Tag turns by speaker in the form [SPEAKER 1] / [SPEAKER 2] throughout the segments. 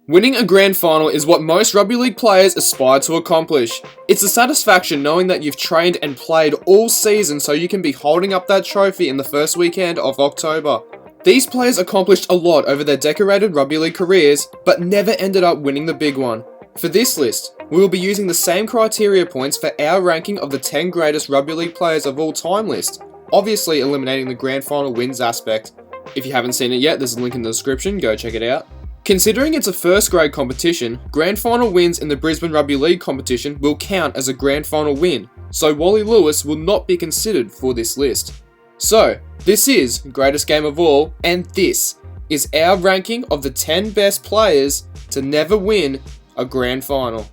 [SPEAKER 1] Winning a grand final is what most rugby league players aspire to accomplish. It's a satisfaction knowing that you've trained and played all season so you can be holding up that trophy in the first weekend of October. These players accomplished a lot over their decorated rugby league careers, but never ended up winning the big one. For this list, we will be using the same criteria points for our ranking of the 10 greatest rugby league players of all time list, obviously eliminating the grand final wins aspect. If you haven't seen it yet, there's a link in the description, go check it out. Considering it's a first grade competition, grand final wins in the Brisbane Rugby League competition will count as a grand final win, so Wally Lewis will not be considered for this list. So, this is greatest game of all, and this is our ranking of the 10 best players to never win a grand final.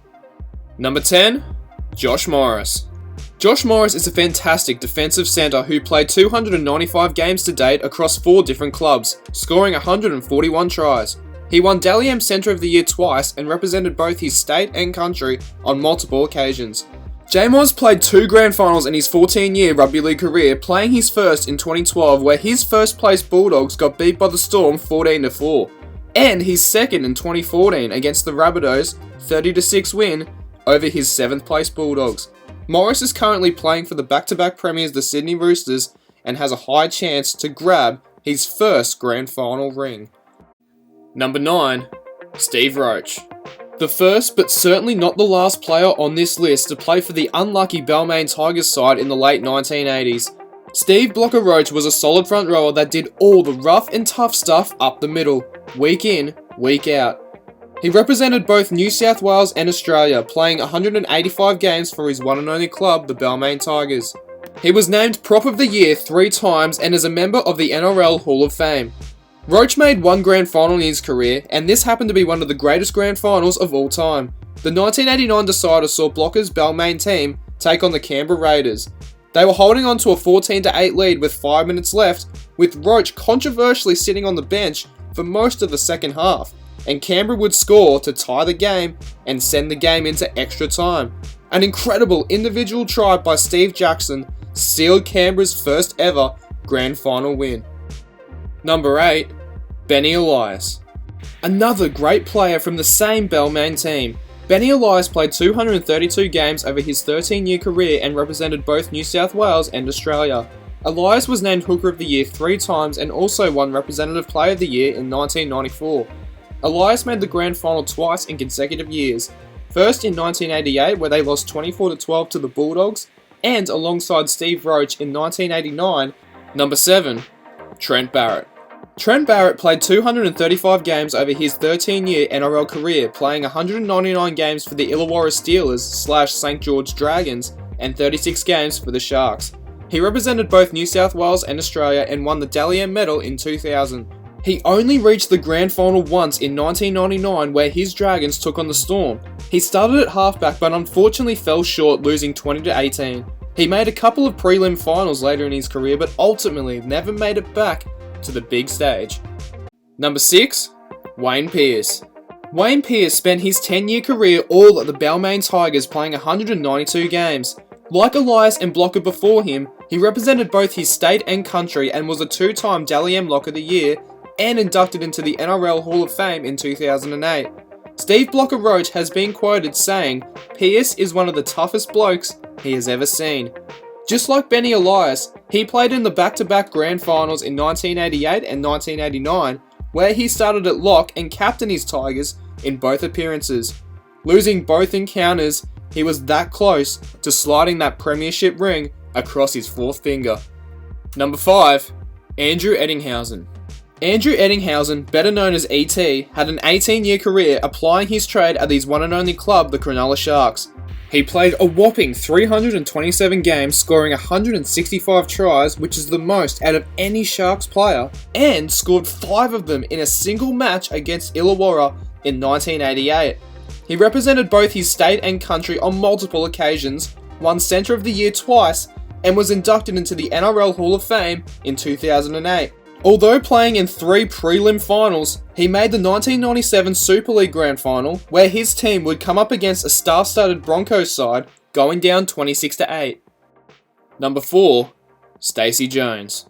[SPEAKER 1] Number 10, Josh Morris. Josh Morris is a fantastic defensive centre who played 295 games to date across 4 different clubs, scoring 141 tries. He won Dally M Centre of the Year twice and represented both his state and country on multiple occasions. J-Moz played 2 grand finals in his 14-year rugby league career, playing his first in 2012 where his first place Bulldogs got beat by the Storm 14-4, and his second in 2014 against the Rabbitohs 30-6 win over his 7th place Bulldogs. Morris is currently playing for the back-to-back premiers the Sydney Roosters and has a high chance to grab his first grand final ring. Number 9, Steve Roach. The first, but certainly not the last player on this list to play for the unlucky Balmain Tigers side in the late 1980s. Steve Blocker Roach was a solid front rower that did all the rough and tough stuff up the middle, week in, week out. He represented both New South Wales and Australia, playing 185 games for his one and only club, the Balmain Tigers. He was named Prop of the Year 3 times and is a member of the NRL Hall of Fame. Roach made 1 grand final in his career, and this happened to be one of the greatest grand finals of all time. The 1989 decider saw Blocker's Balmain team take on the Canberra Raiders. They were holding on to a 14-8 lead with 5 minutes left, with Roach controversially sitting on the bench for most of the second half, and Canberra would score to tie the game and send the game into extra time. An incredible individual try by Steve Jackson sealed Canberra's first ever grand final win. Number 8, Benny Elias. Another great player from the same Balmain team. Benny Elias played 232 games over his 13-year career and represented both New South Wales and Australia. Elias was named Hooker of the Year 3 times and also won Representative Player of the Year in 1994. Elias made the grand final twice in consecutive years. First in 1988 where they lost 24-12 to the Bulldogs, and alongside Steve Roach in 1989. Number 7, Trent Barrett. Trent Barrett played 235 games over his 13-year NRL career, playing 199 games for the Illawarra Steelers / St George Dragons and 36 games for the Sharks. He represented both New South Wales and Australia and won the Dally M medal in 2000. He only reached the grand final once in 1999 where his Dragons took on the Storm. He started at halfback but unfortunately fell short, losing 20-18. He made a couple of prelim finals later in his career but ultimately never made it back to the big stage. Number 6, Wayne Pearce. Wayne Pearce spent his 10-year career all at the Balmain Tigers, playing 192 games. Like Elias and Blocker before him, he represented both his state and country and was a 2-time Dally M Lock of the Year and inducted into the NRL Hall of Fame in 2008. Steve Blocker Roach has been quoted saying, "Pearce is one of the toughest blokes he has ever seen." Just like Benny Elias, he played in the back-to-back grand finals in 1988 and 1989, where he started at lock and captained his Tigers in both appearances. Losing both encounters, he was that close to sliding that premiership ring across his 4th finger. Number 5, Andrew Ettinghausen. Andrew Ettinghausen, better known as ET, had an 18-year career applying his trade at his one and only club, the Cronulla Sharks. He played a whopping 327 games, scoring 165 tries, which is the most out of any Sharks player, and scored 5 of them in a single match against Illawarra in 1988. He represented both his state and country on multiple occasions, won Centre of the Year twice, and was inducted into the NRL Hall of Fame in 2008. Although playing in 3 prelim finals, he made the 1997 Super League Grand Final, where his team would come up against a star-studded Broncos side, going down 26-8. Number 4, Stacey Jones.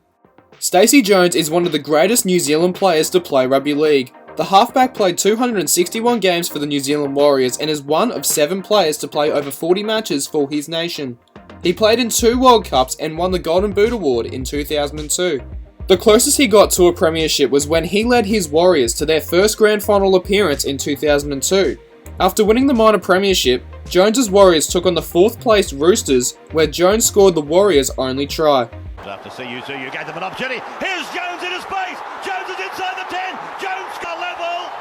[SPEAKER 1] Stacey Jones is one of the greatest New Zealand players to play rugby league. The halfback played 261 games for the New Zealand Warriors and is one of 7 players to play over 40 matches for his nation. He played in 2 World Cups and won the Golden Boot Award in 2002. The closest he got to a premiership was when he led his Warriors to their first grand final appearance in 2002. After winning the minor premiership, Jones's Warriors took on the 4th placed Roosters, where Jones scored the Warriors' only try.
[SPEAKER 2] After you gave them an opportunity. Here's Jones in his space. Jones is inside the 10. Jones got level.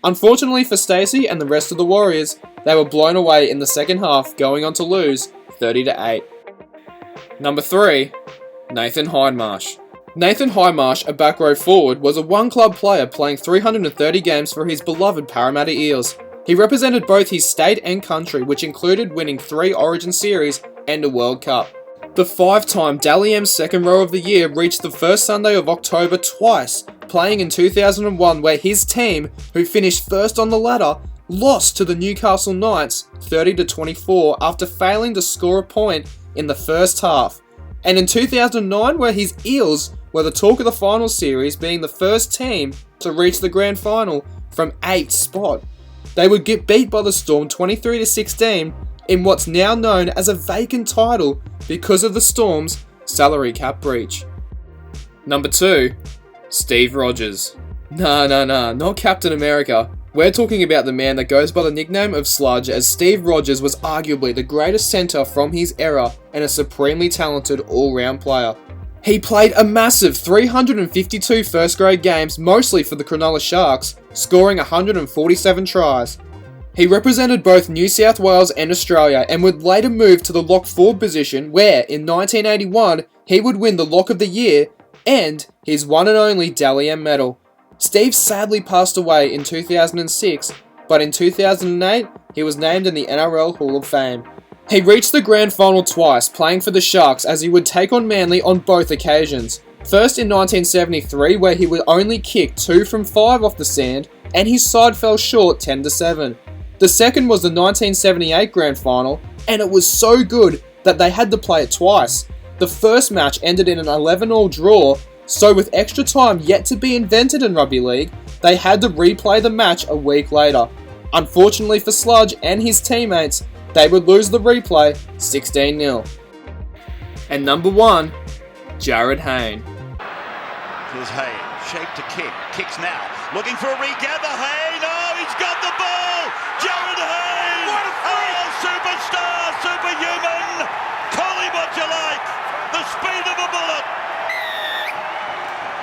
[SPEAKER 1] Unfortunately for Stacey and the rest of the Warriors, they were blown away in the second half, going on to lose 30-8. Number 3, Nathan Hindmarsh. Nathan Hindmarsh, a back row forward, was a one-club player playing 330 games for his beloved Parramatta Eels. He represented both his state and country, which included winning 3 Origin Series and a World Cup. The 5-time Dally M Second Row of the Year reached the first Sunday of October twice, playing in 2001 where his team, who finished first on the ladder, lost to the Newcastle Knights 30-24 after failing to score a point in the first half. And in 2009 where his Eels were the talk of the final series, being the first team to reach the grand final from 8th spot. They would get beat by the Storm 23-16 in what's now known as a vacant title because of the Storm's salary cap breach. Number 2, Steve Rogers. Nah, not Captain America. We're talking about the man that goes by the nickname of Sludge, as Steve Rogers was arguably the greatest centre from his era and a supremely talented all-round player. He played a massive 352 first-grade games, mostly for the Cronulla Sharks, scoring 147 tries. He represented both New South Wales and Australia and would later move to the lock forward position where, in 1981, he would win the Lock of the Year and his one and only Dally M medal. Steve sadly passed away in 2006, but in 2008, he was named in the NRL Hall of Fame. He reached the grand final twice, playing for the Sharks, as he would take on Manly on both occasions. First in 1973, where he would only kick 2 from 5 off the sand, and his side fell short 10-7. The second was the 1978 grand final, and it was so good that they had to play it twice. The first match ended in an 11-all draw, so with extra time yet to be invented in rugby league, they had to replay the match a week later. Unfortunately for Sludge and his teammates, they would lose the replay 16-0. And number 1, Jarryd Hayne.
[SPEAKER 2] Here's Hayne, shape to kick, kicks now, looking for a regather. Hayne, oh, he's got the ball! Jarryd Hayne! What a freak! Superstar, superhuman! Call him what you like! The speed of a bullet!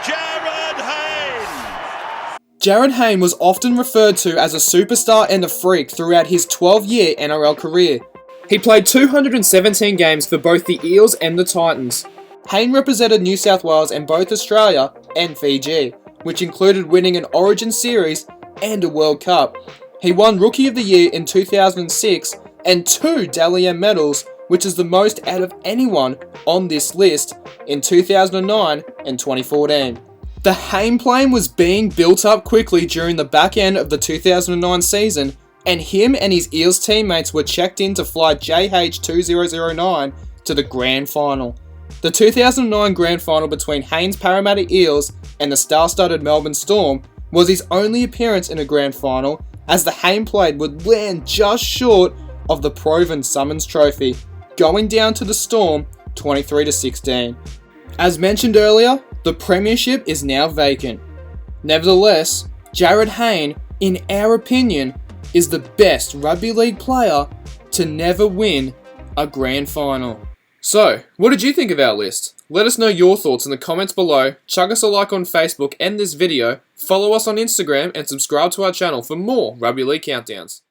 [SPEAKER 2] Jarryd Hayne!
[SPEAKER 1] Jarryd Hayne was often referred to as a superstar and a freak throughout his 12-year NRL career. He played 217 games for both the Eels and the Titans. Hayne represented New South Wales and both Australia and Fiji, which included winning an Origin Series and a World Cup. He won Rookie of the Year in 2006 and 2 Dally M medals, which is the most out of anyone on this list, in 2009 and 2014. The Hayne plane was being built up quickly during the back end of the 2009 season, and him and his Eels teammates were checked in to fly JH2009 to the grand final. The 2009 grand final between Hayne's Parramatta Eels and the star-studded Melbourne Storm was his only appearance in a grand final, as the Hayne plane would land just short of the Proven Summons Trophy, going down to the Storm 23-16. As mentioned earlier, the premiership is now vacant. Nevertheless, Jarryd Hayne, in our opinion, is the best rugby league player to never win a grand final. So, what did you think of our list? Let us know your thoughts in the comments below, chuck us a like on Facebook and this video, follow us on Instagram and subscribe to our channel for more Rugby League Countdowns.